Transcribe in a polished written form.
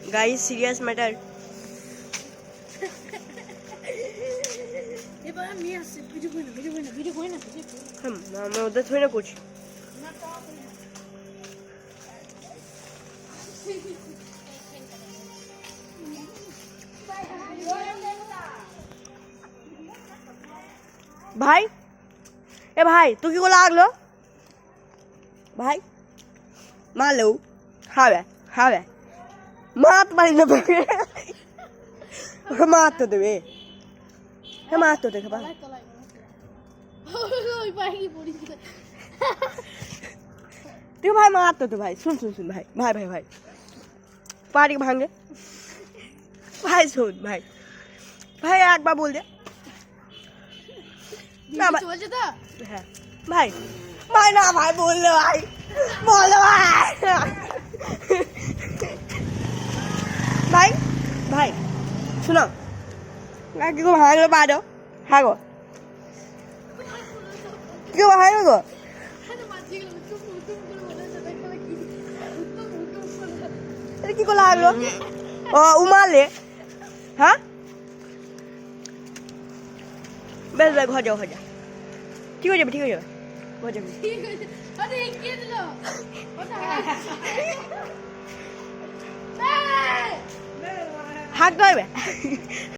guys serious matter मैं उधर थोड़ी ना कुछ भाई ए भाई तू কি করে লাগলো ভাই মারলো হবে হবে মাত মারি না মাত তো দেবে মাত তো দেখে ভাই তুই ভাই মাত তো ভাই শুন শুন শুন ভাই ভাই ভাই ভাই পারি ভাঙে ভাই শুন ভাই ভাই একবার বল দে না ভাই হ্যাঁ ভাই ভাই না ভাই বল দে ভাই ভাই ভাই শুনো কি গো ভাঙলো পারো হ্যাঁ গো কি গো ভাঙলো গো কি করে লাগলো ও উমালে হ্যাঁ বেশ বেশ ঘর যাও ঘর যাও ঠিক হয়ে যাবে ঠিক হয়ে যাবে ঘর যাবে হাত ধরবে